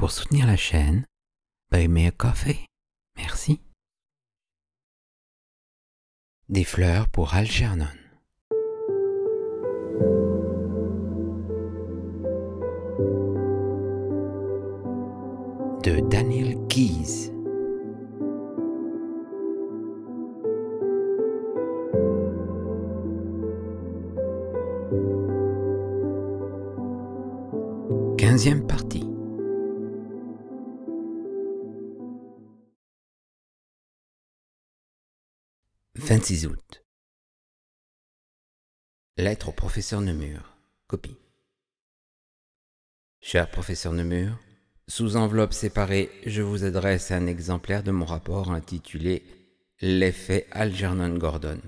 Pour soutenir la chaîne, buy me a coffee. Merci. Des fleurs pour Algernon. De Daniel Keyes. Quinzième partie. « 26 août. Lettre au professeur Nemur. Copie. Cher professeur Nemur, sous enveloppe séparée, je vous adresse un exemplaire de mon rapport intitulé « L'effet Algernon-Gordon.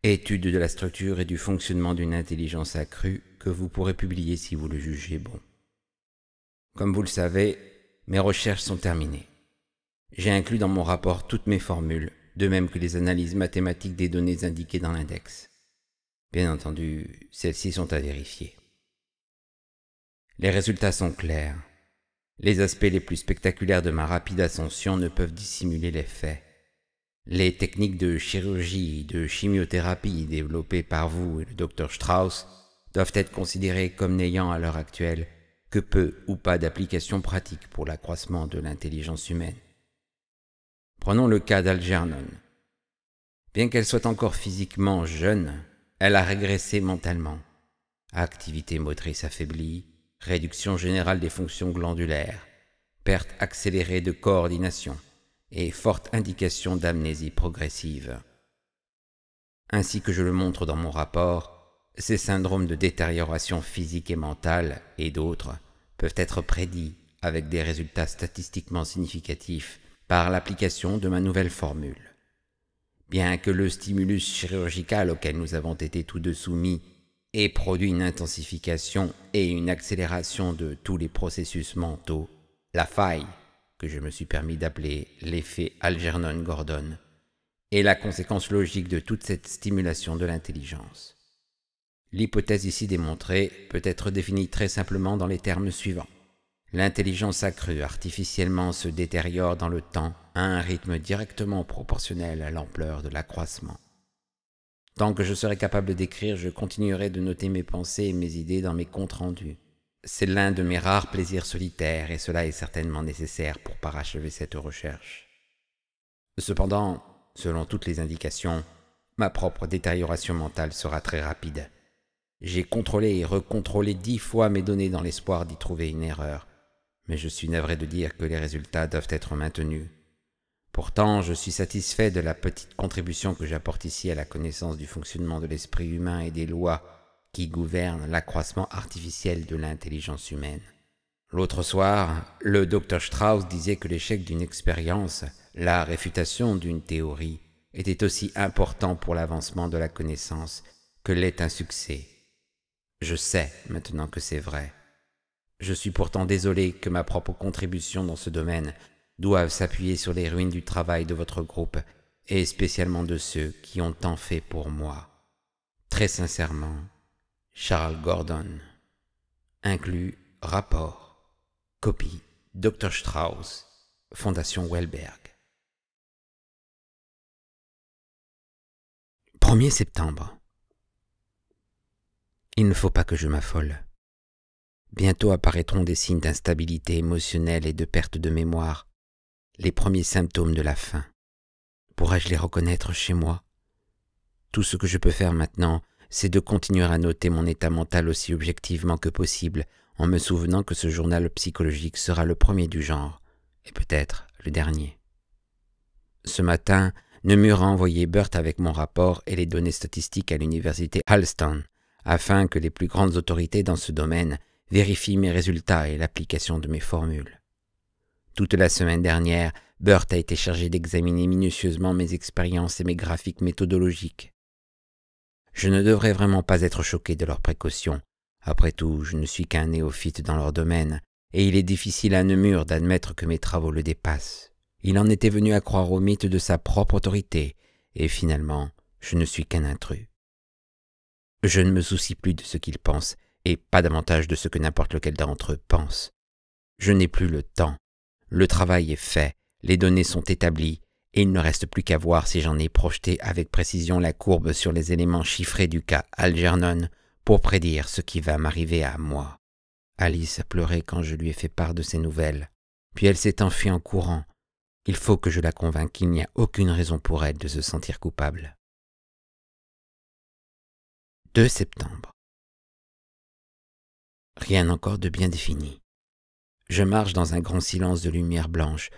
Étude de la structure et du fonctionnement d'une intelligence accrue que vous pourrez publier si vous le jugez bon. Comme vous le savez, mes recherches sont terminées. J'ai inclus dans mon rapport toutes mes formules, de même que les analyses mathématiques des données indiquées dans l'index. Bien entendu, celles-ci sont à vérifier. Les résultats sont clairs. Les aspects les plus spectaculaires de ma rapide ascension ne peuvent dissimuler les faits. Les techniques de chirurgie et de chimiothérapie développées par vous et le Dr Strauss doivent être considérées comme n'ayant à l'heure actuelle que peu ou pas d'application pratique pour l'accroissement de l'intelligence humaine. Prenons le cas d'Algernon. Bien qu'elle soit encore physiquement jeune, elle a régressé mentalement. Activité motrice affaiblie, réduction générale des fonctions glandulaires, perte accélérée de coordination et forte indication d'amnésie progressive. Ainsi que je le montre dans mon rapport, ces syndromes de détérioration physique et mentale et d'autres peuvent être prédits avec des résultats statistiquement significatifs par l'application de ma nouvelle formule. Bien que le stimulus chirurgical auquel nous avons été tous deux soumis ait produit une intensification et une accélération de tous les processus mentaux, la faille, que je me suis permis d'appeler l'effet Algernon-Gordon, est la conséquence logique de toute cette stimulation de l'intelligence. L'hypothèse ici démontrée peut être définie très simplement dans les termes suivants. L'intelligence accrue artificiellement se détériore dans le temps à un rythme directement proportionnel à l'ampleur de l'accroissement. Tant que je serai capable d'écrire, je continuerai de noter mes pensées et mes idées dans mes comptes rendus. C'est l'un de mes rares plaisirs solitaires et cela est certainement nécessaire pour parachever cette recherche. Cependant, selon toutes les indications, ma propre détérioration mentale sera très rapide. J'ai contrôlé et recontrôlé 10 fois mes données dans l'espoir d'y trouver une erreur, mais je suis navré de dire que les résultats doivent être maintenus. Pourtant, je suis satisfait de la petite contribution que j'apporte ici à la connaissance du fonctionnement de l'esprit humain et des lois qui gouvernent l'accroissement artificiel de l'intelligence humaine. L'autre soir, le Dr Strauss disait que l'échec d'une expérience, la réfutation d'une théorie, était aussi important pour l'avancement de la connaissance que l'est un succès. Je sais maintenant que c'est vrai. Je suis pourtant désolé que ma propre contribution dans ce domaine doive s'appuyer sur les ruines du travail de votre groupe et spécialement de ceux qui ont tant fait pour moi. Très sincèrement, Charles Gordon. Inclus rapport. Copie Dr Strauss, Fondation Welberg. 1er septembre. Il ne faut pas que je m'affole. Bientôt apparaîtront des signes d'instabilité émotionnelle et de perte de mémoire, les premiers symptômes de la faim. Pourrais-je les reconnaître chez moi? Tout ce que je peux faire maintenant, c'est de continuer à noter mon état mental aussi objectivement que possible, en me souvenant que ce journal psychologique sera le premier du genre, et peut-être le dernier. Ce matin, Nemur a envoyé Burt avec mon rapport et les données statistiques à l'université Halston, afin que les plus grandes autorités dans ce domaine vérifient mes résultats et l'application de mes formules. Toute la semaine dernière, Burt a été chargé d'examiner minutieusement mes expériences et mes graphiques méthodologiques. Je ne devrais vraiment pas être choqué de leurs précautions. Après tout, je ne suis qu'un néophyte dans leur domaine, et il est difficile à Nemur d'admettre que mes travaux le dépassent. Il en était venu à croire au mythe de sa propre autorité, et finalement, je ne suis qu'un intrus. Je ne me soucie plus de ce qu'ils pensent, et pas davantage de ce que n'importe lequel d'entre eux pense. Je n'ai plus le temps. Le travail est fait, les données sont établies, et il ne reste plus qu'à voir si j'en ai projeté avec précision la courbe sur les éléments chiffrés du cas Algernon pour prédire ce qui va m'arriver à moi. Alice a pleuré quand je lui ai fait part de ces nouvelles. Puis elle s'est enfuie en courant. Il faut que je la convainque qu'il n'y a aucune raison pour elle de se sentir coupable. 2 septembre. Rien encore de bien défini. Je marche dans un grand silence de lumière blanche.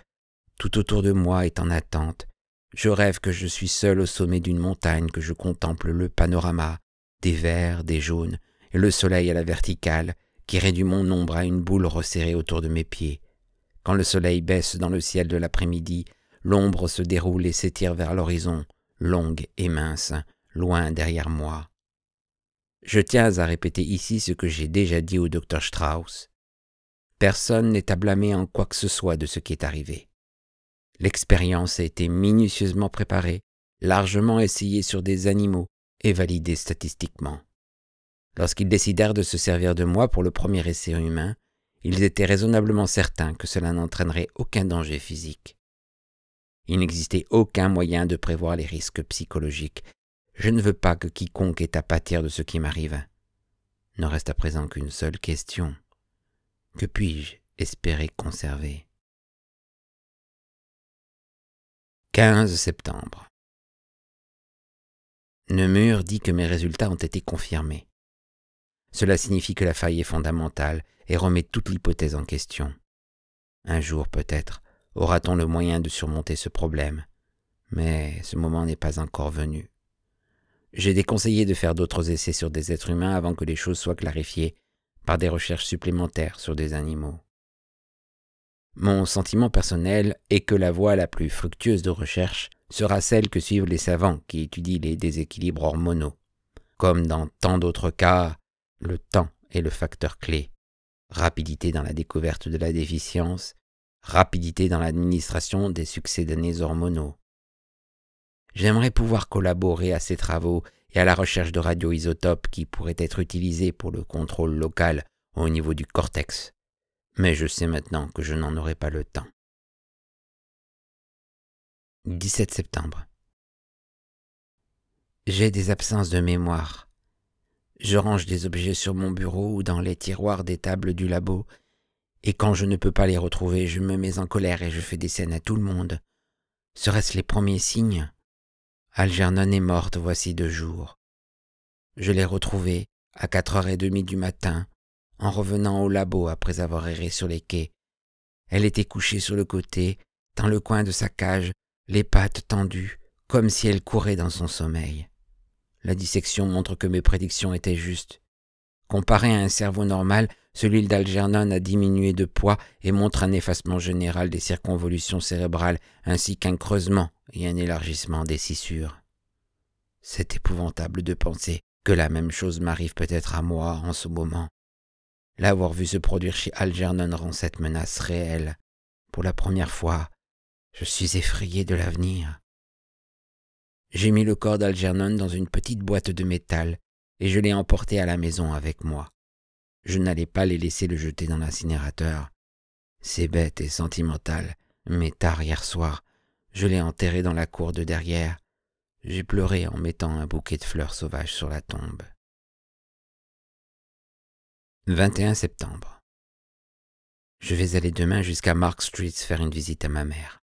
Tout autour de moi est en attente. Je rêve que je suis seul au sommet d'une montagne, que je contemple le panorama, des verts, des jaunes, et le soleil à la verticale, qui réduit mon ombre à une boule resserrée autour de mes pieds. Quand le soleil baisse dans le ciel de l'après-midi, l'ombre se déroule et s'étire vers l'horizon, longue et mince, loin derrière moi. Je tiens à répéter ici ce que j'ai déjà dit au docteur Strauss. Personne n'est à blâmer en quoi que ce soit de ce qui est arrivé. L'expérience a été minutieusement préparée, largement essayée sur des animaux et validée statistiquement. Lorsqu'ils décidèrent de se servir de moi pour le premier essai humain, ils étaient raisonnablement certains que cela n'entraînerait aucun danger physique. Il n'existait aucun moyen de prévoir les risques psychologiques. Je ne veux pas que quiconque ait à pâtir de ce qui m'arrive. Ne reste à présent qu'une seule question. Que puis-je espérer conserver ? 15 septembre. Nemur dit que mes résultats ont été confirmés. Cela signifie que la faille est fondamentale et remet toute l'hypothèse en question. Un jour, peut-être, aura-t-on le moyen de surmonter ce problème, mais ce moment n'est pas encore venu. J'ai déconseillé de faire d'autres essais sur des êtres humains avant que les choses soient clarifiées par des recherches supplémentaires sur des animaux. Mon sentiment personnel est que la voie la plus fructueuse de recherche sera celle que suivent les savants qui étudient les déséquilibres hormonaux. Comme dans tant d'autres cas, le temps est le facteur clé. Rapidité dans la découverte de la déficience, rapidité dans l'administration des succédanés hormonaux. J'aimerais pouvoir collaborer à ces travaux et à la recherche de radioisotopes qui pourraient être utilisés pour le contrôle local au niveau du cortex. Mais je sais maintenant que je n'en aurai pas le temps. 17 septembre. J'ai des absences de mémoire. Je range des objets sur mon bureau ou dans les tiroirs des tables du labo, et quand je ne peux pas les retrouver, je me mets en colère et je fais des scènes à tout le monde. Seraient-ce les premiers signes ? Algernon est morte voici 2 jours. Je l'ai retrouvée à 4h30 du matin, en revenant au labo après avoir erré sur les quais. Elle était couchée sur le côté, dans le coin de sa cage, les pattes tendues, comme si elle courait dans son sommeil. La dissection montre que mes prédictions étaient justes. Comparé à un cerveau normal, celui d'Algernon a diminué de poids et montre un effacement général des circonvolutions cérébrales ainsi qu'un creusement et un élargissement des scissures. C'est épouvantable de penser que la même chose m'arrive peut-être à moi en ce moment. L'avoir vu se produire chez Algernon rend cette menace réelle. Pour la première fois, je suis effrayé de l'avenir. J'ai mis le corps d'Algernon dans une petite boîte de métal et je l'ai emporté à la maison avec moi. Je n'allais pas les laisser le jeter dans l'incinérateur. C'est bête et sentimental, mais tard hier soir, je l'ai enterré dans la cour de derrière. J'ai pleuré en mettant un bouquet de fleurs sauvages sur la tombe. 21 septembre. Je vais aller demain jusqu'à Mark Street faire une visite à ma mère.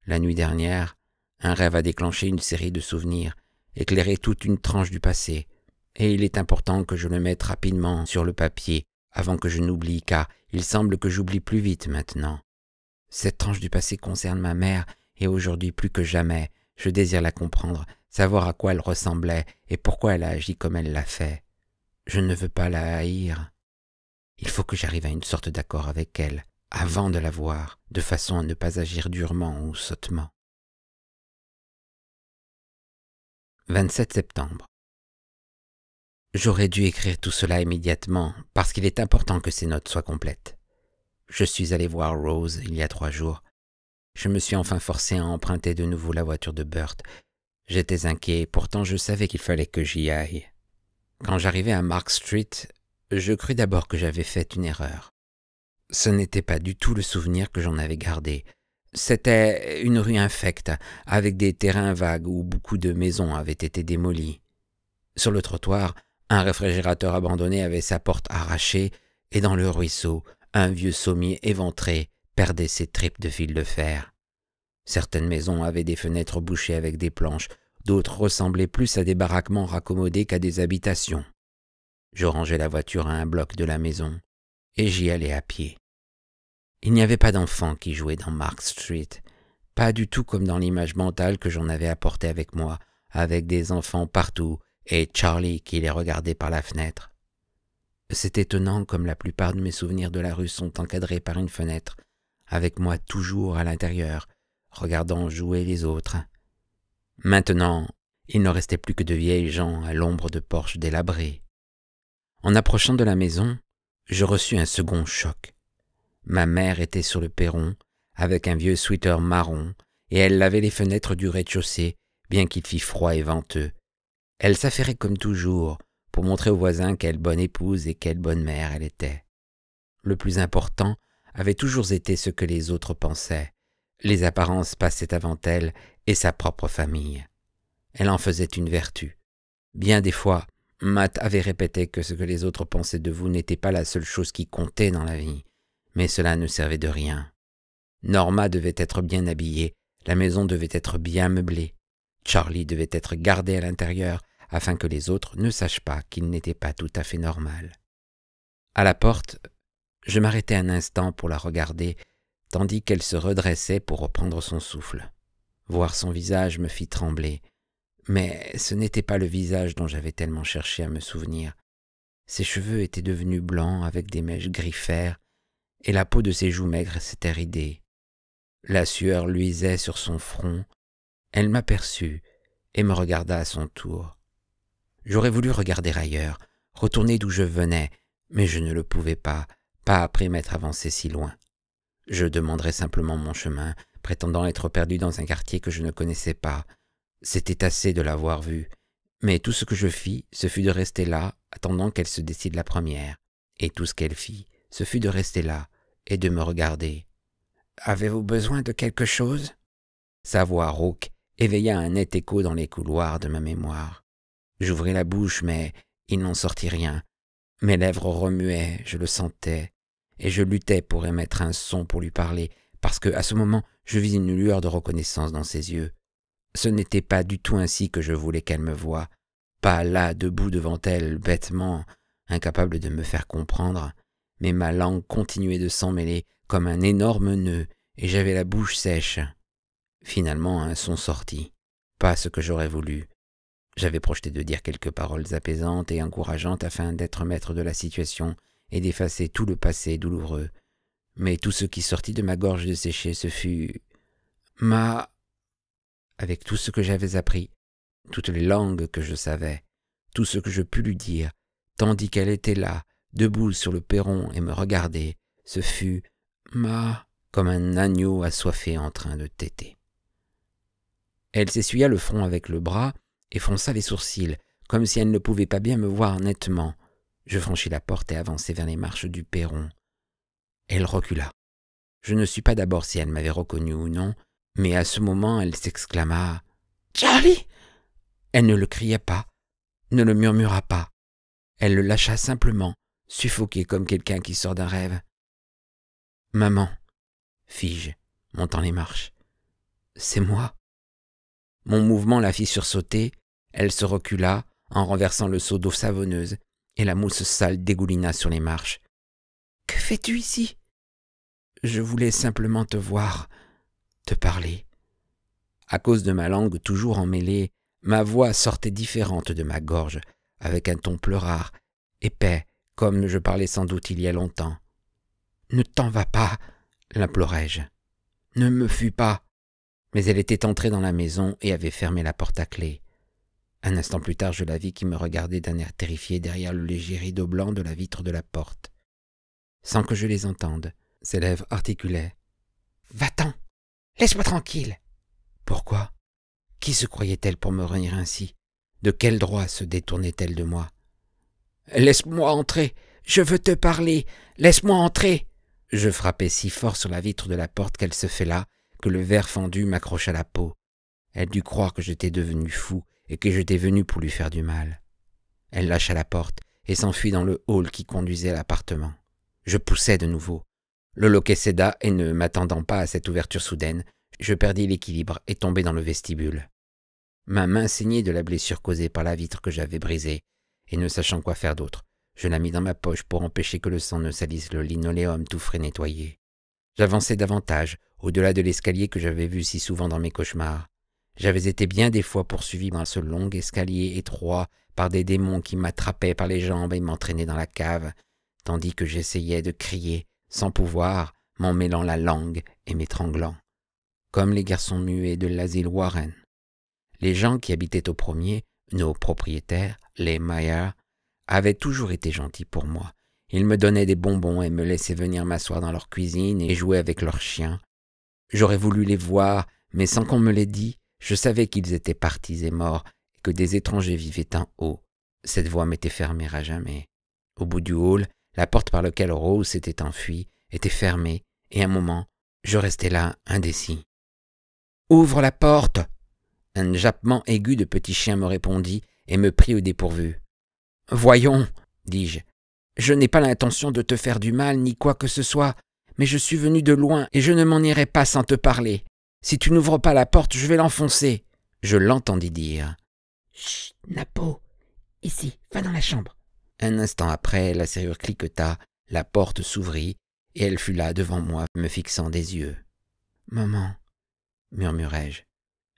La nuit dernière, un rêve a déclenché une série de souvenirs, éclairé toute une tranche du passé, et il est important que je le mette rapidement sur le papier avant que je n'oublie, car il semble que j'oublie plus vite maintenant. Cette tranche du passé concerne ma mère, et aujourd'hui plus que jamais, je désire la comprendre, savoir à quoi elle ressemblait et pourquoi elle a agi comme elle l'a fait. Je ne veux pas la haïr. Il faut que j'arrive à une sorte d'accord avec elle, avant de la voir, de façon à ne pas agir durement ou sottement. 27 septembre. J'aurais dû écrire tout cela immédiatement, parce qu'il est important que ces notes soient complètes. Je suis allé voir Rose il y a 3 jours. Je me suis enfin forcé à emprunter de nouveau la voiture de Burt. J'étais inquiet, pourtant je savais qu'il fallait que j'y aille. Quand j'arrivai à Mark Street, je crus d'abord que j'avais fait une erreur. Ce n'était pas du tout le souvenir que j'en avais gardé. C'était une rue infecte, avec des terrains vagues où beaucoup de maisons avaient été démolies. Sur le trottoir, un réfrigérateur abandonné avait sa porte arrachée, et dans le ruisseau, un vieux sommier éventré perdait ses tripes de fil de fer. Certaines maisons avaient des fenêtres bouchées avec des planches, d'autres ressemblaient plus à des baraquements raccommodés qu'à des habitations. Je rangeai la voiture à un bloc de la maison, et j'y allais à pied. Il n'y avait pas d'enfants qui jouaient dans Mark Street, pas du tout comme dans l'image mentale que j'en avais apportée avec moi, avec des enfants partout et Charlie qui les regardait par la fenêtre. C'est étonnant comme la plupart de mes souvenirs de la rue sont encadrés par une fenêtre, avec moi toujours à l'intérieur, regardant jouer les autres. Maintenant, il ne restait plus que de vieilles gens à l'ombre de porches délabrés. En approchant de la maison, je reçus un second choc. Ma mère était sur le perron, avec un vieux sweater marron, et elle lavait les fenêtres du rez-de-chaussée, bien qu'il fît froid et venteux. Elle s'affairait comme toujours, pour montrer aux voisins quelle bonne épouse et quelle bonne mère elle était. Le plus important avait toujours été ce que les autres pensaient. Les apparences passaient avant elle et sa propre famille. Elle en faisait une vertu. Bien des fois, Matt avait répété que ce que les autres pensaient de vous n'était pas la seule chose qui comptait dans la vie, mais cela ne servait de rien. Norma devait être bien habillée, la maison devait être bien meublée. Charlie devait être gardé à l'intérieur afin que les autres ne sachent pas qu'il n'était pas tout à fait normal. À la porte, je m'arrêtai un instant pour la regarder, tandis qu'elle se redressait pour reprendre son souffle. Voir son visage me fit trembler, mais ce n'était pas le visage dont j'avais tellement cherché à me souvenir. Ses cheveux étaient devenus blancs avec des mèches gris-fer, et la peau de ses joues maigres s'était ridée. La sueur luisait sur son front. Elle m'aperçut et me regarda à son tour. J'aurais voulu regarder ailleurs, retourner d'où je venais, mais je ne le pouvais pas après m'être avancé si loin. Je demanderais simplement mon chemin, prétendant être perdu dans un quartier que je ne connaissais pas. C'était assez de l'avoir vue, mais tout ce que je fis, ce fut de rester là, attendant qu'elle se décide la première. Et tout ce qu'elle fit, ce fut de rester là et de me regarder. « Avez-vous besoin de quelque chose ?» Sa voix rauque éveilla un net écho dans les couloirs de ma mémoire. J'ouvris la bouche, mais il n'en sortit rien. Mes lèvres remuaient, je le sentais, et je luttais pour émettre un son pour lui parler, parce que, à ce moment, je vis une lueur de reconnaissance dans ses yeux. Ce n'était pas du tout ainsi que je voulais qu'elle me voie, pas là, debout devant elle, bêtement, incapable de me faire comprendre, mais ma langue continuait de s'emmêler comme un énorme nœud, et j'avais la bouche sèche. Finalement, un son sortit, pas ce que j'aurais voulu. J'avais projeté de dire quelques paroles apaisantes et encourageantes afin d'être maître de la situation et d'effacer tout le passé douloureux. Mais tout ce qui sortit de ma gorge desséchée, ce fut « Ma... » Avec tout ce que j'avais appris, toutes les langues que je savais, tout ce que je pus lui dire, tandis qu'elle était là, debout sur le perron et me regardait, ce fut « Ma... » comme un agneau assoiffé en train de téter. Elle s'essuya le front avec le bras et fronça les sourcils, comme si elle ne pouvait pas bien me voir nettement. Je franchis la porte et avançai vers les marches du perron. Elle recula. Je ne sus pas d'abord si elle m'avait reconnu ou non, mais à ce moment elle s'exclama « Charlie !» Elle ne le cria pas, ne le murmura pas. Elle le lâcha simplement, suffoquée comme quelqu'un qui sort d'un rêve. « Maman !» fis-je, montant les marches. « C'est moi !» Mon mouvement la fit sursauter, elle se recula en renversant le seau d'eau savonneuse et la mousse sale dégoulina sur les marches. « Que fais-tu ici ?»« Je voulais simplement te voir, te parler. » À cause de ma langue toujours emmêlée, ma voix sortait différente de ma gorge, avec un ton pleurard, épais, comme je parlais sans doute il y a longtemps. « Ne t'en vas pas !» l'implorai-je. « Ne me fuis pas !» Mais elle était entrée dans la maison et avait fermé la porte à clé. Un instant plus tard, je la vis qui me regardait d'un air terrifié derrière le léger rideau blanc de la vitre de la porte. Sans que je les entende, ses lèvres articulaient. « Va-t'en! Laisse-moi tranquille !» Pourquoi? Qui se croyait-elle pour me réunir ainsi? De quel droit se détournait-elle de moi? « Laisse-moi entrer! Je veux te parler! Laisse-moi entrer !» Je frappai si fort sur la vitre de la porte qu'elle se fêla, que le verre fendu m'accrocha la peau. Elle dut croire que j'étais devenu fou et que j'étais venu pour lui faire du mal. Elle lâcha la porte et s'enfuit dans le hall qui conduisait à l'appartement. Je poussai de nouveau. Le loquet céda et ne m'attendant pas à cette ouverture soudaine, je perdis l'équilibre et tombai dans le vestibule. Ma main saignait de la blessure causée par la vitre que j'avais brisée, et ne sachant quoi faire d'autre, je la mis dans ma poche pour empêcher que le sang ne salisse le linoléum tout frais nettoyé. J'avançai davantage, au-delà de l'escalier que j'avais vu si souvent dans mes cauchemars. J'avais été bien des fois poursuivi dans ce long escalier étroit par des démons qui m'attrapaient par les jambes et m'entraînaient dans la cave, tandis que j'essayais de crier, sans pouvoir, m'en mêlant la langue et m'étranglant, comme les garçons muets de l'asile Warren. Les gens qui habitaient au premier, nos propriétaires, les Mayer, avaient toujours été gentils pour moi. Ils me donnaient des bonbons et me laissaient venir m'asseoir dans leur cuisine et jouer avec leurs chiens. J'aurais voulu les voir, mais sans qu'on me l'ait dit, je savais qu'ils étaient partis et morts et que des étrangers vivaient en haut. Cette voie m'était fermée à jamais. Au bout du hall, la porte par laquelle Rose s'était enfuie était fermée et un moment, je restais là, indécis. « Ouvre la porte !» Un jappement aigu de petit chien me répondit et me prit au dépourvu. « Voyons, dis-je, je n'ai pas l'intention de te faire du mal ni quoi que ce soit, mais je suis venu de loin et je ne m'en irai pas sans te parler. Si tu n'ouvres pas la porte, je vais l'enfoncer. » Je l'entendis dire. « Chut, Napo, ici, va dans la chambre. » Un instant après, la serrure cliqueta, la porte s'ouvrit et elle fut là devant moi, me fixant des yeux. « Maman, murmurai-je,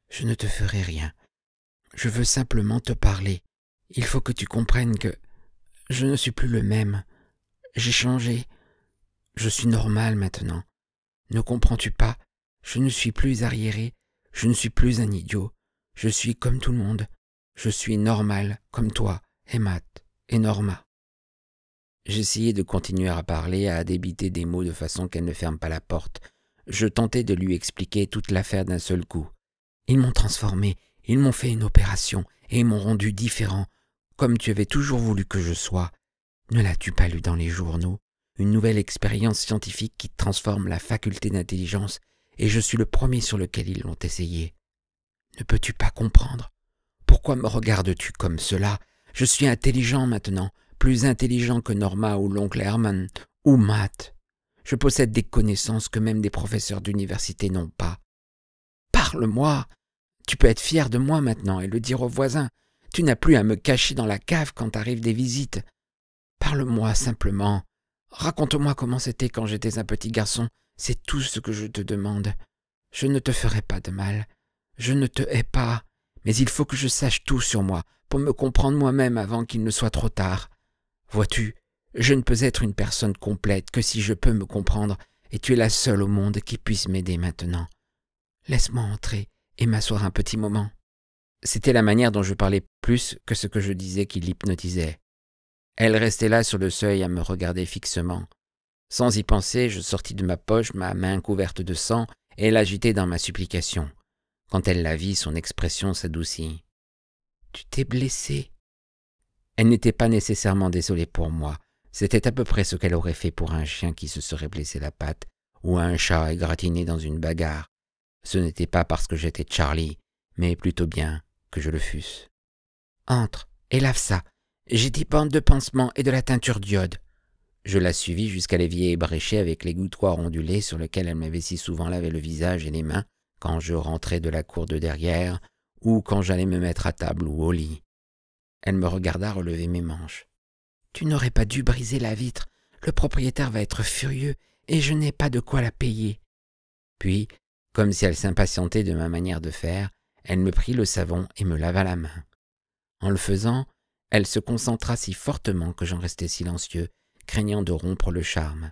je ne te ferai rien. Je veux simplement te parler. Il faut que tu comprennes que je ne suis plus le même. J'ai changé. Je suis normal maintenant. Ne comprends-tu pas? Je ne suis plus arriéré. Je ne suis plus un idiot. Je suis comme tout le monde. Je suis normal, comme toi, et Matt, et Norma. » J'essayais de continuer à parler, à débiter des mots de façon qu'elle ne ferme pas la porte. Je tentais de lui expliquer toute l'affaire d'un seul coup. Ils m'ont transformé, ils m'ont fait une opération et ils m'ont rendu différent, comme tu avais toujours voulu que je sois. Ne l'as-tu pas lu dans les journaux? Une nouvelle expérience scientifique qui transforme la faculté d'intelligence, et je suis le premier sur lequel ils l'ont essayé. Ne peux-tu pas comprendre? Pourquoi me regardes-tu comme cela? Je suis intelligent maintenant, plus intelligent que Norma ou l'oncle Herman ou Matt. Je possède des connaissances que même des professeurs d'université n'ont pas. Parle-moi! Tu peux être fier de moi maintenant et le dire aux voisins. Tu n'as plus à me cacher dans la cave quand arrivent des visites. Parle-moi simplement. Raconte-moi comment c'était quand j'étais un petit garçon. C'est tout ce que je te demande. Je ne te ferai pas de mal. Je ne te hais pas. Mais il faut que je sache tout sur moi pour me comprendre moi-même avant qu'il ne soit trop tard. Vois-tu, je ne peux être une personne complète que si je peux me comprendre, et tu es la seule au monde qui puisse m'aider maintenant. Laisse-moi entrer et m'asseoir un petit moment. » C'était la manière dont je parlais plus que ce que je disais qui l'hypnotisait. Elle restait là sur le seuil à me regarder fixement. Sans y penser, je sortis de ma poche ma main couverte de sang et l'agitai dans ma supplication. Quand elle la vit, son expression s'adoucit. « Tu t'es blessé. » Elle n'était pas nécessairement désolée pour moi. C'était à peu près ce qu'elle aurait fait pour un chien qui se serait blessé la patte ou un chat égratigné dans une bagarre. Ce n'était pas parce que j'étais Charlie, mais plutôt bien que je le fusse. « Entre et lave ça. J'ai 10 bandes de pansement et de la teinture d'iode. » Je la suivis jusqu'à l'évier ébréché avec l'égouttoir ondulé sur lequel elle m'avait si souvent lavé le visage et les mains quand je rentrais de la cour de derrière ou quand j'allais me mettre à table ou au lit. Elle me regarda relever mes manches. « Tu n'aurais pas dû briser la vitre. Le propriétaire va être furieux et je n'ai pas de quoi la payer. » Puis, comme si elle s'impatientait de ma manière de faire, elle me prit le savon et me lava la main. En le faisant, elle se concentra si fortement que j'en restai silencieux, craignant de rompre le charme.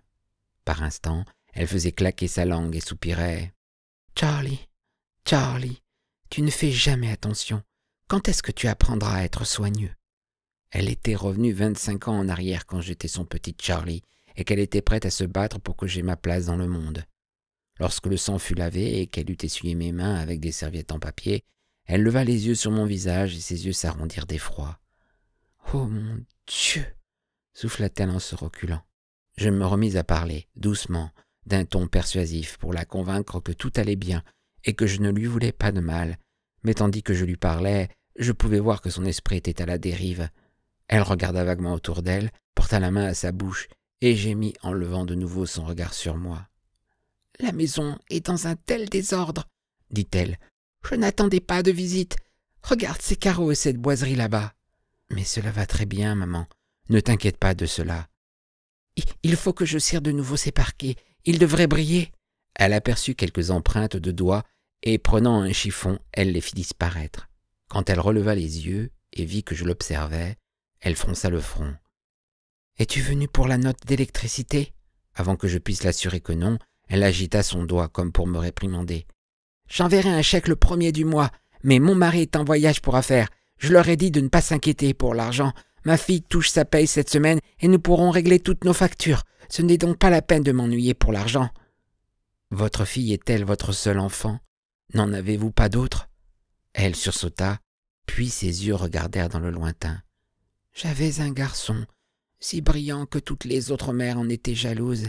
Par instants, elle faisait claquer sa langue et soupirait. « Charlie, Charlie, tu ne fais jamais attention. Quand est-ce que tu apprendras à être soigneux? » Elle était revenue 25 ans en arrière quand j'étais son petit Charlie et qu'elle était prête à se battre pour que j'aie ma place dans le monde. Lorsque le sang fut lavé et qu'elle eut essuyé mes mains avec des serviettes en papier, elle leva les yeux sur mon visage et ses yeux s'arrondirent d'effroi. « Oh mon Dieu !» souffla-t-elle en se reculant. Je me remis à parler, doucement, d'un ton persuasif, pour la convaincre que tout allait bien et que je ne lui voulais pas de mal. Mais tandis que je lui parlais, je pouvais voir que son esprit était à la dérive. Elle regarda vaguement autour d'elle, porta la main à sa bouche et gémit en levant de nouveau son regard sur moi. « La maison est dans un tel désordre, dit-elle. Je n'attendais pas de visite. Regarde ces carreaux et cette boiserie là-bas. Mais cela va très bien, maman. Ne t'inquiète pas de cela. Il faut que je cire de nouveau ces parquets. Ils devraient briller. » Elle aperçut quelques empreintes de doigts et, prenant un chiffon, elle les fit disparaître. Quand elle releva les yeux et vit que je l'observais, elle fronça le front. « Es-tu venu pour la note d'électricité ?» Avant que je puisse l'assurer que non, elle agita son doigt comme pour me réprimander. « J'enverrai un chèque le 1er du mois, mais mon mari est en voyage pour affaires. Je leur ai dit de ne pas s'inquiéter pour l'argent. Ma fille touche sa paye cette semaine et nous pourrons régler toutes nos factures. Ce n'est donc pas la peine de m'ennuyer pour l'argent. »« Votre fille est-elle votre seul enfant? N'en avez-vous pas d'autre ?» Elle sursauta, puis ses yeux regardèrent dans le lointain. « J'avais un garçon, si brillant que toutes les autres mères en étaient jalouses,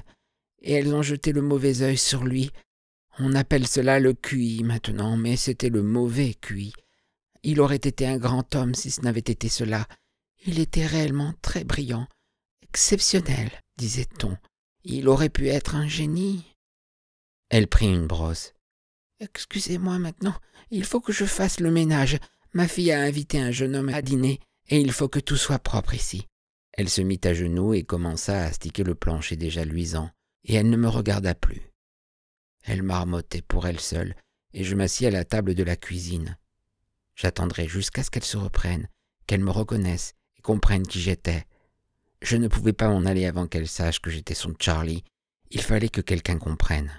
et elles ont jeté le mauvais œil sur lui. On appelle cela le QI maintenant, mais c'était le mauvais QI. Il aurait été un grand homme si ce n'avait été cela. Il était réellement très brillant, exceptionnel, disait-on. Il aurait pu être un génie. » Elle prit une brosse. « Excusez-moi maintenant, il faut que je fasse le ménage. Ma fille a invité un jeune homme à dîner, et il faut que tout soit propre ici. » Elle se mit à genoux et commença à astiquer le plancher déjà luisant, et elle ne me regarda plus. Elle marmottait pour elle seule, et je m'assis à la table de la cuisine. J'attendrai jusqu'à ce qu'elle se reprenne, qu'elle me reconnaisse et comprenne qui j'étais. Je ne pouvais pas m'en aller avant qu'elle sache que j'étais son Charlie. Il fallait que quelqu'un comprenne.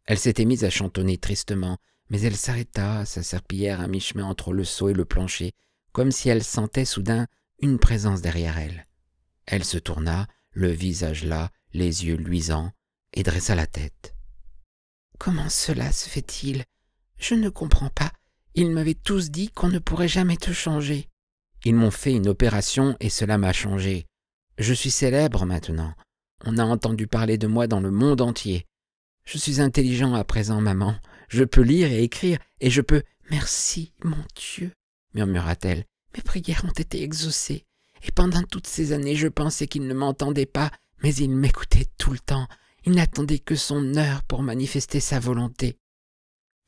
Elle s'était mise à chantonner tristement, mais elle s'arrêta, sa serpillière à mi-chemin entre le seau et le plancher, comme si elle sentait soudain une présence derrière elle. Elle se tourna, le visage las, les yeux luisants, et dressa la tête. « Comment cela se fait-il? Je ne comprends pas. Ils m'avaient tous dit qu'on ne pourrait jamais te changer. » « Ils m'ont fait une opération et cela m'a changé. Je suis célèbre maintenant. On a entendu parler de moi dans le monde entier. Je suis intelligent à présent, maman. Je peux lire et écrire et je peux... »« Merci, mon Dieu, » murmura-t-elle. « Mes prières ont été exaucées. Et pendant toutes ces années, je pensais qu'il ne m'entendait pas, mais il m'écoutait tout le temps. Il n'attendait que son heure pour manifester sa volonté. »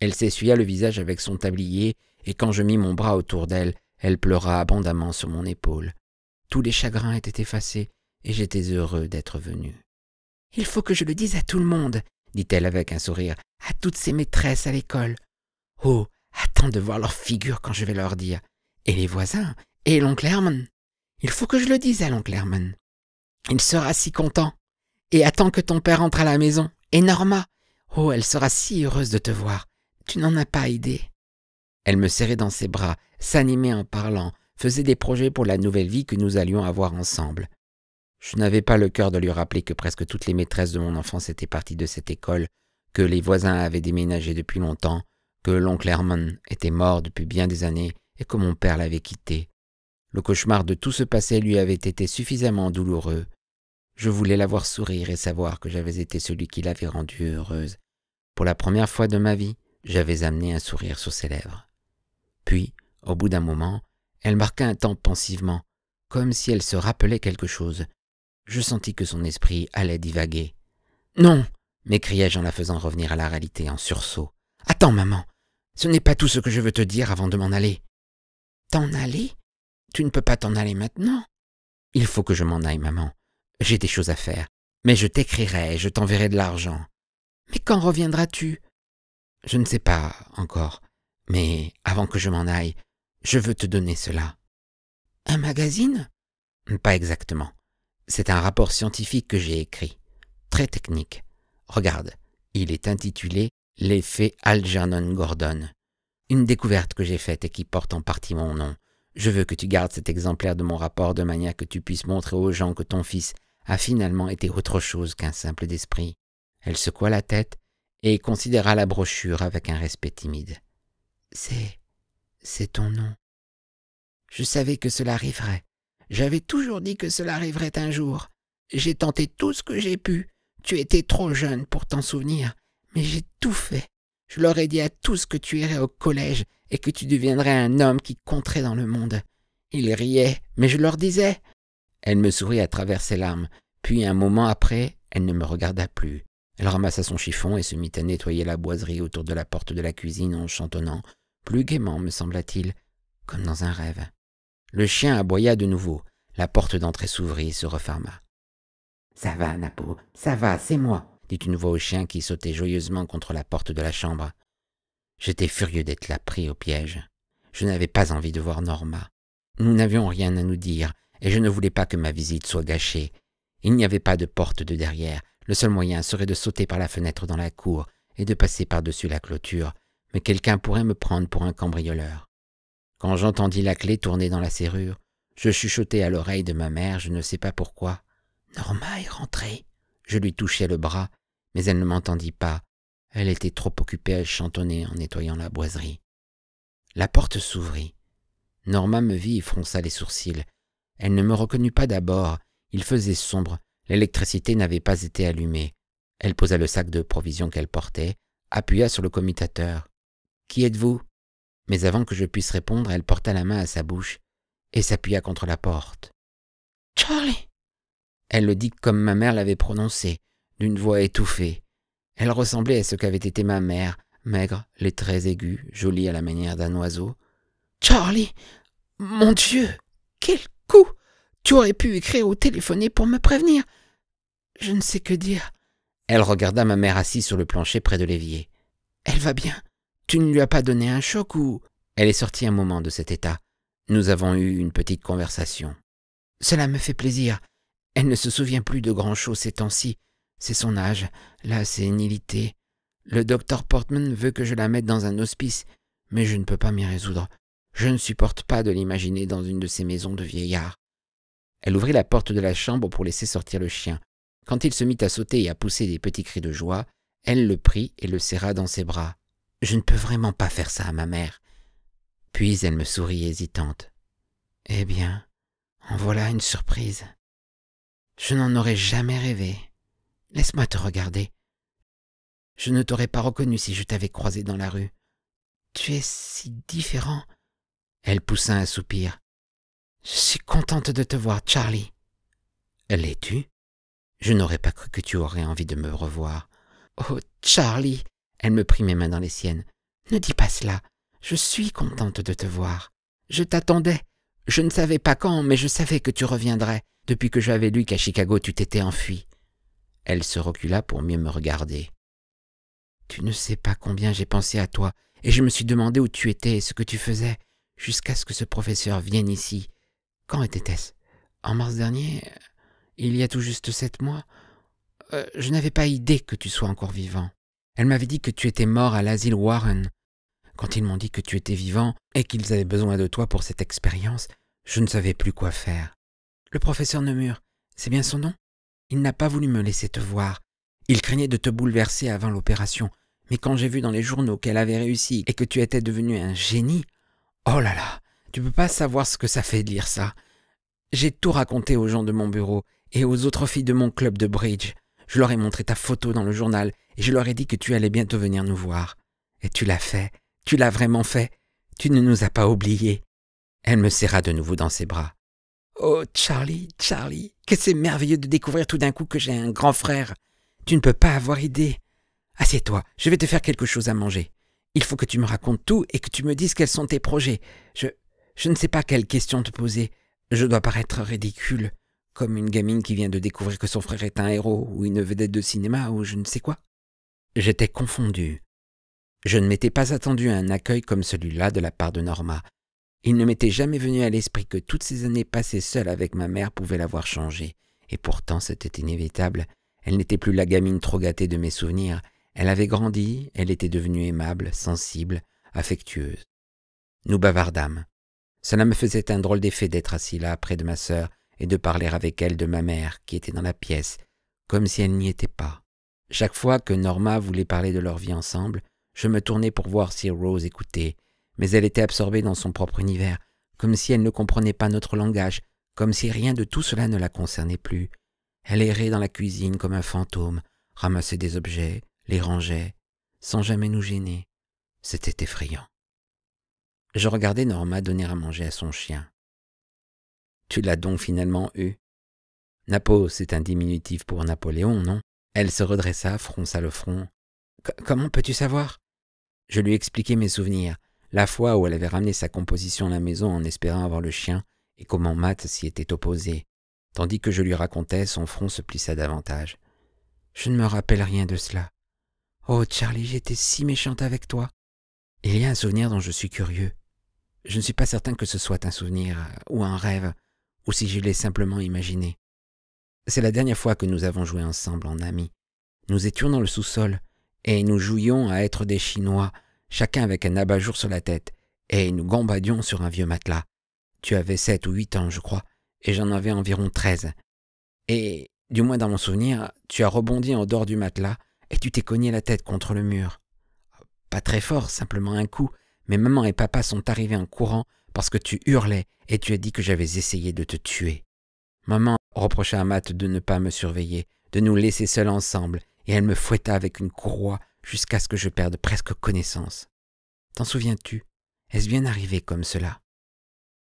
Elle s'essuya le visage avec son tablier et quand je mis mon bras autour d'elle, elle pleura abondamment sur mon épaule. Tous les chagrins étaient effacés et j'étais heureux d'être venu. « Il faut que je le dise à tout le monde, » dit-elle avec un sourire, « à toutes ces maîtresses à l'école. Oh, attends de voir leur figure quand je vais leur dire. Et les voisins, et l'oncle Herman. Il faut que je le dise à l'oncle Herman. Il sera si content. Et attends que ton père entre à la maison. Et Norma. Oh, elle sera si heureuse de te voir. Tu n'en as pas idée. » Elle me serrait dans ses bras, s'animait en parlant, faisait des projets pour la nouvelle vie que nous allions avoir ensemble. Je n'avais pas le cœur de lui rappeler que presque toutes les maîtresses de mon enfance étaient parties de cette école, que les voisins avaient déménagé depuis longtemps, que l'oncle Herman était mort depuis bien des années et que mon père l'avait quitté. Le cauchemar de tout ce passé lui avait été suffisamment douloureux. Je voulais la voir sourire et savoir que j'avais été celui qui l'avait rendue heureuse. Pour la première fois de ma vie, j'avais amené un sourire sur ses lèvres. Puis, au bout d'un moment, elle marqua un temps pensivement, comme si elle se rappelait quelque chose. Je sentis que son esprit allait divaguer. « Non !» m'écriai-je en la faisant revenir à la réalité en sursaut. « Attends, maman, ce n'est pas tout ce que je veux te dire avant de m'en aller. »« T'en aller ? Tu ne peux pas t'en aller maintenant. »« Il faut que je m'en aille, maman. J'ai des choses à faire. Mais je t'écrirai et je t'enverrai de l'argent. »« Mais quand reviendras-tu ? » ?»« Je ne sais pas encore. Mais avant que je m'en aille, je veux te donner cela. »« Un magazine ? » ?»« Pas exactement. C'est un rapport scientifique que j'ai écrit. Très technique. Regarde, il est intitulé « L'effet Algernon Gordon ». Une découverte que j'ai faite et qui porte en partie mon nom. Je veux que tu gardes cet exemplaire de mon rapport de manière que tu puisses montrer aux gens que ton fils a finalement été autre chose qu'un simple d'esprit. Elle secoua la tête et considéra la brochure avec un respect timide. C'est ton nom. Je savais que cela arriverait. J'avais toujours dit que cela arriverait un jour. J'ai tenté tout ce que j'ai pu. Tu étais trop jeune pour t'en souvenir, mais j'ai tout fait. Je leur ai dit à tous que tu irais au collège et que tu deviendrais un homme qui compterait dans le monde. Ils riaient, mais je leur disais. » Elle me sourit à travers ses larmes, puis un moment après, elle ne me regarda plus. Elle ramassa son chiffon et se mit à nettoyer la boiserie autour de la porte de la cuisine en chantonnant, plus gaiement me sembla-t-il, comme dans un rêve. Le chien aboya de nouveau. La porte d'entrée s'ouvrit et se referma. « Ça va, Napo, ça va, c'est moi », dit une voix au chien qui sautait joyeusement contre la porte de la chambre. J'étais furieux d'être là pris au piège. Je n'avais pas envie de voir Norma. Nous n'avions rien à nous dire, et je ne voulais pas que ma visite soit gâchée. Il n'y avait pas de porte de derrière. Le seul moyen serait de sauter par la fenêtre dans la cour et de passer par-dessus la clôture, mais quelqu'un pourrait me prendre pour un cambrioleur. Quand j'entendis la clé tourner dans la serrure, je chuchotai à l'oreille de ma mère, je ne sais pas pourquoi. « Norma est rentrée. » Je lui touchai le bras, mais elle ne m'entendit pas. Elle était trop occupée à chantonner en nettoyant la boiserie. La porte s'ouvrit. Norma me vit et fronça les sourcils. Elle ne me reconnut pas d'abord. Il faisait sombre. L'électricité n'avait pas été allumée. Elle posa le sac de provisions qu'elle portait, appuya sur le commutateur. « Qui êtes-vous » Mais avant que je puisse répondre, elle porta la main à sa bouche et s'appuya contre la porte. « Charlie !» Elle le dit comme ma mère l'avait prononcé, d'une voix étouffée. Elle ressemblait à ce qu'avait été ma mère, maigre, les traits aigus, jolie à la manière d'un oiseau. « Charlie, mon Dieu, quel coup! Tu aurais pu écrire ou téléphoner pour me prévenir. Je ne sais que dire. » Elle regarda ma mère assise sur le plancher près de l'évier. « Elle va bien. Tu ne lui as pas donné un choc ou… » Elle est sortie un moment de cet état. Nous avons eu une petite conversation. « Cela me fait plaisir. Elle ne se souvient plus de grand-chose ces temps-ci. C'est son âge, la sénilité. Le docteur Portman veut que je la mette dans un hospice, mais je ne peux pas m'y résoudre. Je ne supporte pas de l'imaginer dans une de ces maisons de vieillards. » Elle ouvrit la porte de la chambre pour laisser sortir le chien. Quand il se mit à sauter et à pousser des petits cris de joie, elle le prit et le serra dans ses bras. « Je ne peux vraiment pas faire ça à ma mère. » Puis elle me sourit hésitante. « Eh bien, en voilà une surprise. Je n'en aurais jamais rêvé. Laisse-moi te regarder. Je ne t'aurais pas reconnu si je t'avais croisé dans la rue. Tu es si différent. » Elle poussa un soupir. « Je suis contente de te voir, Charlie. »« L'es-tu ? Je n'aurais pas cru que tu aurais envie de me revoir. »« Oh, Charlie !» Elle me prit mes mains dans les siennes. « Ne dis pas cela. Je suis contente de te voir. Je t'attendais. Je ne savais pas quand, mais je savais que tu reviendrais, depuis que j'avais lu qu'à Chicago tu t'étais enfui. » Elle se recula pour mieux me regarder. « Tu ne sais pas combien j'ai pensé à toi, et je me suis demandé où tu étais et ce que tu faisais, jusqu'à ce que ce professeur vienne ici. Quand était-ce? En mars dernier? Il y a tout juste 7 mois? Je n'avais pas idée que tu sois encore vivant. Elle m'avait dit que tu étais mort à l'asile Warren. Quand ils m'ont dit que tu étais vivant et qu'ils avaient besoin de toi pour cette expérience, je ne savais plus quoi faire. Le professeur Nemur, c'est bien son nom? Il n'a pas voulu me laisser te voir. Il craignait de te bouleverser avant l'opération. Mais quand j'ai vu dans les journaux qu'elle avait réussi et que tu étais devenu un génie, oh là là, tu peux pas savoir ce que ça fait de lire ça. J'ai tout raconté aux gens de mon bureau et aux autres filles de mon club de bridge. Je leur ai montré ta photo dans le journal et je leur ai dit que tu allais bientôt venir nous voir. Et tu l'as fait, tu l'as vraiment fait. Tu ne nous as pas oubliés. » Elle me serra de nouveau dans ses bras. « Oh, Charlie, Charlie, que c'est merveilleux de découvrir tout d'un coup que j'ai un grand frère. Tu ne peux pas avoir idée. Assieds-toi, je vais te faire quelque chose à manger. Il faut que tu me racontes tout et que tu me dises quels sont tes projets. Je ne sais pas quelles questions te poser. Je dois paraître ridicule, comme une gamine qui vient de découvrir que son frère est un héros ou une vedette de cinéma ou je ne sais quoi. » J'étais confondu. Je ne m'étais pas attendu à un accueil comme celui-là de la part de Norma. Il ne m'était jamais venu à l'esprit que toutes ces années passées seule avec ma mère pouvaient l'avoir changée. Et pourtant, c'était inévitable. Elle n'était plus la gamine trop gâtée de mes souvenirs. Elle avait grandi, elle était devenue aimable, sensible, affectueuse. Nous bavardâmes. Cela me faisait un drôle d'effet d'être assis là, près de ma sœur, et de parler avec elle de ma mère, qui était dans la pièce, comme si elle n'y était pas. Chaque fois que Norma voulait parler de leur vie ensemble, je me tournais pour voir si Rose écoutait, mais elle était absorbée dans son propre univers, comme si elle ne comprenait pas notre langage, comme si rien de tout cela ne la concernait plus. Elle errait dans la cuisine comme un fantôme, ramassait des objets, les rangeait, sans jamais nous gêner. C'était effrayant. Je regardais Norma donner à manger à son chien. « Tu l'as donc finalement eu ?» Napo, c'est un diminutif pour Napoléon, non? Elle se redressa, fronça le front. « Comment peux-tu savoir ?» Je lui expliquai mes souvenirs, la fois où elle avait ramené sa composition à la maison en espérant avoir le chien et comment Matt s'y était opposé. Tandis que je lui racontais, son front se plissa davantage. « Je ne me rappelle rien de cela. Oh, Charlie, j'étais si méchante avec toi. Il y a un souvenir dont je suis curieux. Je ne suis pas certain que ce soit un souvenir ou un rêve, ou si je l'ai simplement imaginé. C'est la dernière fois que nous avons joué ensemble en amis. Nous étions dans le sous-sol, et nous jouions à être des Chinois, chacun avec un abat-jour sur la tête, et nous gambadions sur un vieux matelas. Tu avais 7 ou 8 ans, je crois, et j'en avais environ 13. Et, du moins dans mon souvenir, tu as rebondi en dehors du matelas, et tu t'es cogné la tête contre le mur. Pas très fort, simplement un coup, mais maman et papa sont arrivés en courant parce que tu hurlais et tu as dit que j'avais essayé de te tuer. Maman reprocha à Matt de ne pas me surveiller, de nous laisser seuls ensemble, et elle me fouetta avec une courroie jusqu'à ce que je perde presque connaissance. T'en souviens-tu? Est-ce bien arrivé comme cela?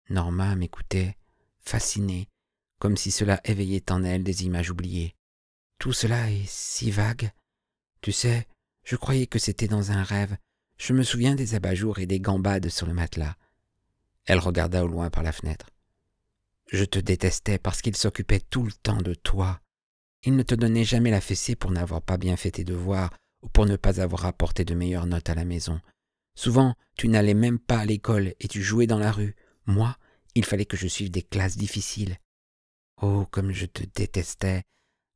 Norma m'écoutait, fascinée, comme si cela éveillait en elle des images oubliées. Tout cela est si vague. Tu sais, je croyais que c'était dans un rêve. Je me souviens des abat-jours et des gambades sur le matelas. Elle regarda au loin par la fenêtre. Je te détestais parce qu'il s'occupait tout le temps de toi. Il ne te donnait jamais la fessée pour n'avoir pas bien fait tes devoirs ou pour ne pas avoir apporté de meilleures notes à la maison. Souvent, tu n'allais même pas à l'école et tu jouais dans la rue. Moi, il fallait que je suive des classes difficiles. Oh, comme je te détestais.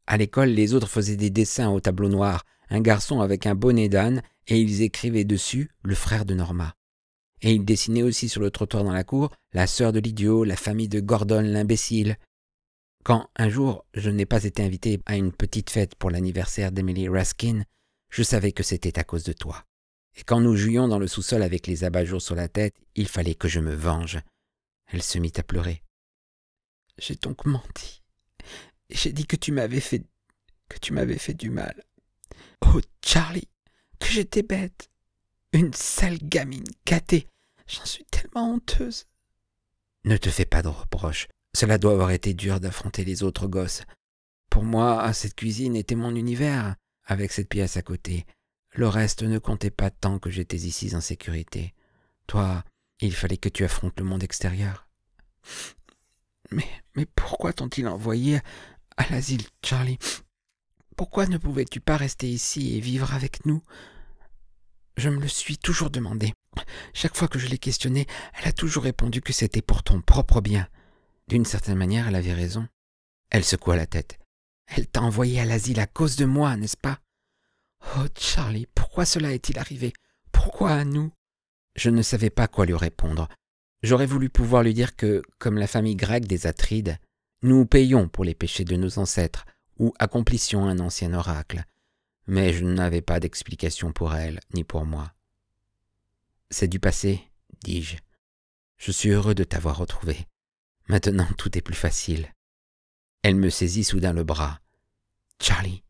À l'école, les autres faisaient des dessins au tableau noir, un garçon avec un bonnet d'âne, et ils écrivaient dessus « le frère de Norma ». Et ils dessinaient aussi sur le trottoir dans la cour « la sœur de l'idiot, la famille de Gordon l'imbécile ». Quand, un jour, je n'ai pas été invité à une petite fête pour l'anniversaire d'Emily Raskin, je savais que c'était à cause de toi. Et quand nous jouions dans le sous-sol avec les abat-jours sur la tête, il fallait que je me venge. Elle se mit à pleurer. « J'ai donc menti. J'ai dit que tu m'avais fait du mal. Oh, Charlie, que j'étais bête. Une sale gamine gâtée. J'en suis tellement honteuse. » Ne te fais pas de reproches. Cela doit avoir été dur d'affronter les autres gosses. Pour moi, cette cuisine était mon univers, avec cette pièce à côté. Le reste ne comptait pas tant que j'étais ici en sécurité. Toi, il fallait que tu affrontes le monde extérieur. Mais pourquoi t'ont-ils envoyé à l'asile, Charlie? Pourquoi ne pouvais-tu pas rester ici et vivre avec nous? Je me le suis toujours demandé. Chaque fois que je l'ai questionnée, elle a toujours répondu que c'était pour ton propre bien. D'une certaine manière, elle avait raison. Elle secoua la tête. Elle t'a envoyé à l'asile à cause de moi, n'est-ce pas? Oh, Charlie, pourquoi cela est-il arrivé? Pourquoi à nous? Je ne savais pas quoi lui répondre. J'aurais voulu pouvoir lui dire que, comme la famille grecque des Atrides, nous payons pour les péchés de nos ancêtres ou accomplissions un ancien oracle. Mais je n'avais pas d'explication pour elle, ni pour moi. « C'est du passé, dis-je. Je suis heureux de t'avoir retrouvé. Maintenant, tout est plus facile. » Elle me saisit soudain le bras. « Charlie,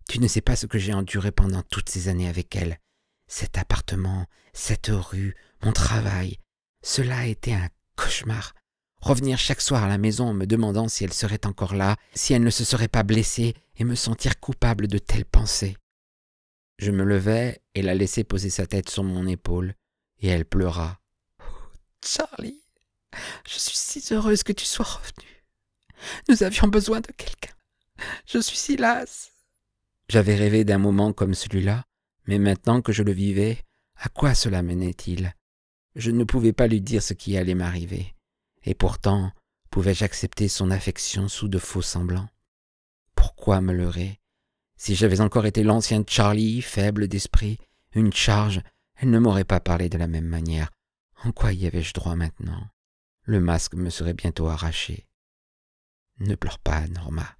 tu ne sais pas ce que j'ai enduré pendant toutes ces années avec elle. Cet appartement, cette rue, mon travail, cela a été un cauchemar. Revenir chaque soir à la maison en me demandant si elle serait encore là, si elle ne se serait pas blessée, et me sentir coupable de telles pensées. » Je me levai et la laissai poser sa tête sur mon épaule, et elle pleura. « Oh, Charlie, je suis si heureuse que tu sois revenu. Nous avions besoin de quelqu'un. Je suis si lasse. » J'avais rêvé d'un moment comme celui-là, mais maintenant que je le vivais, à quoi cela menait-il? Je ne pouvais pas lui dire ce qui allait m'arriver, et pourtant pouvais-je accepter son affection sous de faux semblants? Pourquoi me leurrer? Si j'avais encore été l'ancien Charlie, faible d'esprit, une charge, elle ne m'aurait pas parlé de la même manière. En quoi y avais-je droit maintenant? Le masque me serait bientôt arraché. « Ne pleure pas, Norma.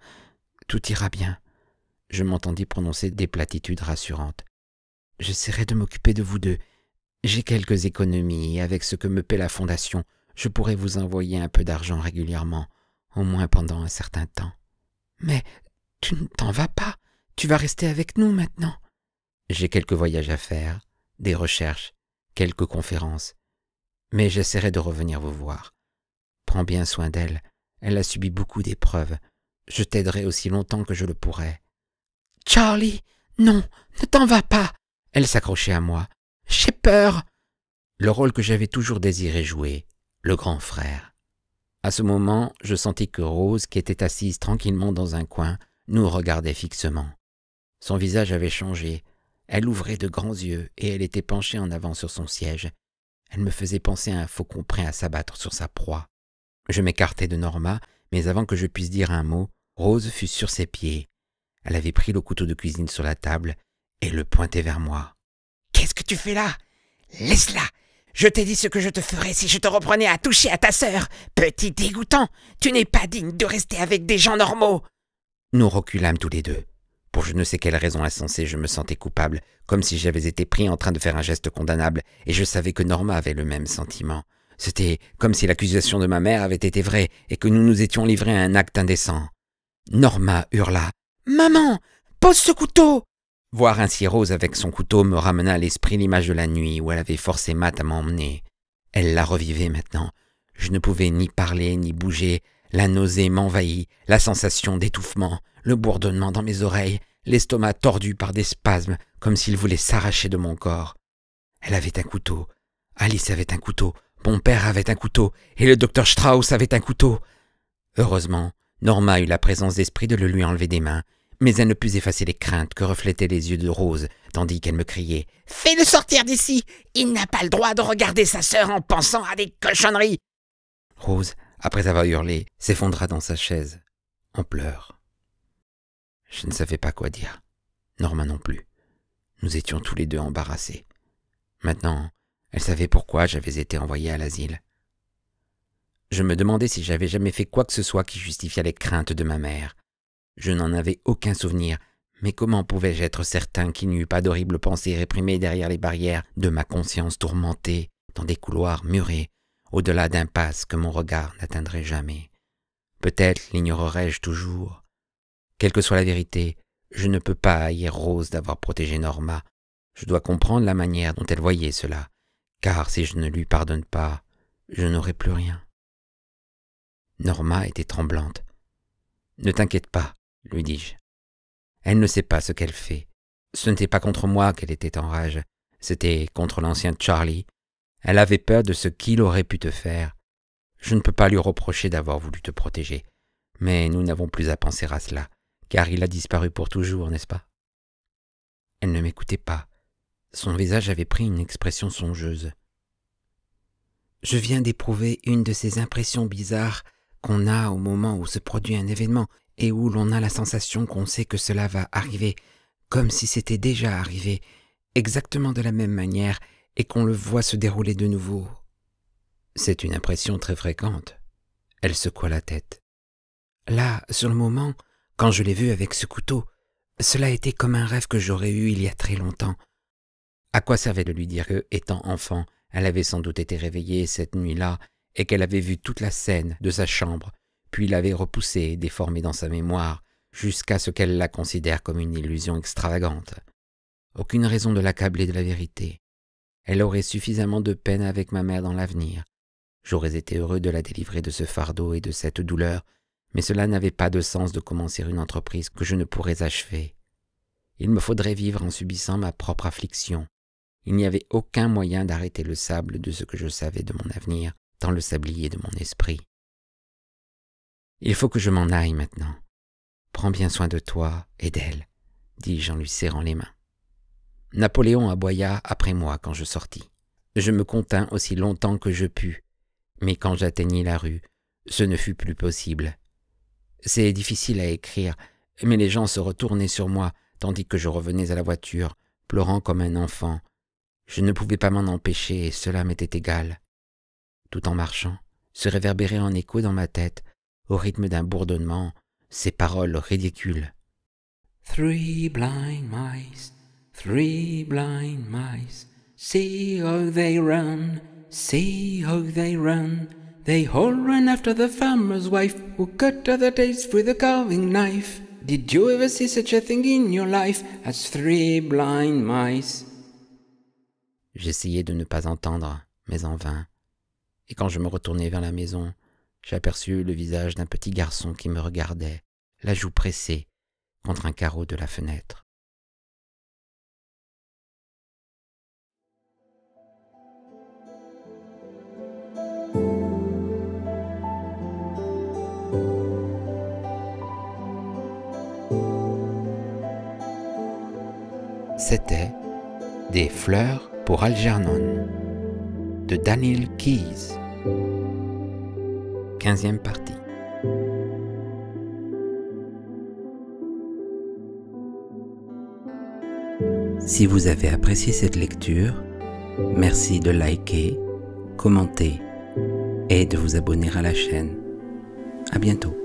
Tout ira bien. » Je m'entendis prononcer des platitudes rassurantes. « J'essaierai de m'occuper de vous deux. J'ai quelques économies et avec ce que me paie la fondation, je pourrai vous envoyer un peu d'argent régulièrement, au moins pendant un certain temps. »« Mais Tu ne t'en vas pas. Tu vas rester avec nous maintenant. J'ai quelques voyages à faire, des recherches, quelques conférences. Mais j'essaierai de revenir vous voir. Prends bien soin d'elle. Elle a subi beaucoup d'épreuves. Je t'aiderai aussi longtemps que je le pourrai. Charlie, non, ne t'en vas pas. Elle s'accrochait à moi. J'ai peur. Le rôle que j'avais toujours désiré jouer, le grand frère. À ce moment, je sentis que Rose, qui était assise tranquillement dans un coin, nous regardait fixement. Son visage avait changé. Elle ouvrait de grands yeux et elle était penchée en avant sur son siège. Elle me faisait penser à un faucon prêt à s'abattre sur sa proie. Je m'écartai de Norma, mais avant que je puisse dire un mot, Rose fut sur ses pieds. Elle avait pris le couteau de cuisine sur la table et le pointait vers moi. « Qu'est-ce que tu fais là? Laisse-la! Je t'ai dit ce que je te ferais si je te reprenais à toucher à ta sœur. Petit dégoûtant, tu n'es pas digne de rester avec des gens normaux. » Nous reculâmes tous les deux. Pour je ne sais quelle raison insensée, je me sentais coupable, comme si j'avais été pris en train de faire un geste condamnable, et je savais que Norma avait le même sentiment. C'était comme si l'accusation de ma mère avait été vraie, et que nous nous étions livrés à un acte indécent. Norma hurla. « Maman, pose ce couteau !» Voir ainsi Rose avec son couteau me ramena à l'esprit l'image de la nuit où elle avait forcé Matt à m'emmener. Elle la revivait maintenant. Je ne pouvais ni parler ni bouger. La nausée m'envahit, la sensation d'étouffement, le bourdonnement dans mes oreilles, l'estomac tordu par des spasmes, comme s'il voulait s'arracher de mon corps. Elle avait un couteau. Alice avait un couteau. Mon père avait un couteau. Et le docteur Strauss avait un couteau. Heureusement, Norma eut la présence d'esprit de le lui enlever des mains, mais elle ne put effacer les craintes que reflétaient les yeux de Rose, tandis qu'elle me criait « Fais-le sortir d'ici! Il n'a pas le droit de regarder sa sœur en pensant à des cochonneries !» Rose, après avoir hurlé, s'effondra dans sa chaise, en pleurs. Je ne savais pas quoi dire. Norma non plus. Nous étions tous les deux embarrassés. Maintenant, elle savait pourquoi j'avais été envoyé à l'asile. Je me demandais si j'avais jamais fait quoi que ce soit qui justifiât les craintes de ma mère. Je n'en avais aucun souvenir, mais comment pouvais-je être certain qu'il n'y eût pas d'horribles pensées réprimées derrière les barrières de ma conscience tourmentée, dans des couloirs murés, au-delà d'impasses que mon regard n'atteindrait jamais. Peut-être l'ignorerais-je toujours. Quelle que soit la vérité, je ne peux pas haïr Rose d'avoir protégé Norma. Je dois comprendre la manière dont elle voyait cela, car si je ne lui pardonne pas, je n'aurai plus rien. Norma était tremblante. « Ne t'inquiète pas, » lui dis-je. Elle ne sait pas ce qu'elle fait. Ce n'était pas contre moi qu'elle était en rage, c'était contre l'ancien Charlie. Elle avait peur de ce qu'il aurait pu te faire. Je ne peux pas lui reprocher d'avoir voulu te protéger, mais nous n'avons plus à penser à cela, car il a disparu pour toujours, n'est-ce pas? Elle ne m'écoutait pas. Son visage avait pris une expression songeuse. Je viens d'éprouver une de ces impressions bizarres qu'on a au moment où se produit un événement et où l'on a la sensation qu'on sait que cela va arriver, comme si c'était déjà arrivé, exactement de la même manière, et qu'on le voit se dérouler de nouveau. C'est une impression très fréquente. Elle secoua la tête. Là, sur le moment, quand je l'ai vu avec ce couteau, cela était comme un rêve que j'aurais eu il y a très longtemps. À quoi servait de lui dire que, étant enfant, elle avait sans doute été réveillée cette nuit-là et qu'elle avait vu toute la scène de sa chambre, puis l'avait repoussée et déformée dans sa mémoire, jusqu'à ce qu'elle la considère comme une illusion extravagante. Aucune raison de l'accabler de la vérité. Elle aurait suffisamment de peine avec ma mère dans l'avenir. J'aurais été heureux de la délivrer de ce fardeau et de cette douleur, mais cela n'avait pas de sens de commencer une entreprise que je ne pourrais achever. Il me faudrait vivre en subissant ma propre affliction. Il n'y avait aucun moyen d'arrêter le sable de ce que je savais de mon avenir, dans le sablier de mon esprit. Il faut que je m'en aille maintenant. Prends bien soin de toi et d'elle, dis-je en lui serrant les mains. Napoléon aboya après moi quand je sortis. Je me contins aussi longtemps que je pus, mais quand j'atteignis la rue, ce ne fut plus possible. C'est difficile à écrire, mais les gens se retournaient sur moi, tandis que je revenais à la voiture, pleurant comme un enfant. Je ne pouvais pas m'en empêcher et cela m'était égal. Tout en marchant, se réverbéraient en écho dans ma tête, au rythme d'un bourdonnement, ces paroles ridicules. Three blind mice, see how they run, see how they run. They all run after the farmer's wife, who cut her the dates with a carving knife. Did you ever see such a thing in your life as 3 blind mice? J'essayais de ne pas entendre, mais en vain. Et quand je me retournai vers la maison, j'aperçus le visage d'un petit garçon qui me regardait, la joue pressée contre un carreau de la fenêtre. C'était Des fleurs pour Algernon de Daniel Keyes. 15e partie. Si vous avez apprécié cette lecture, merci de liker, commenter et de vous abonner à la chaîne. À bientôt.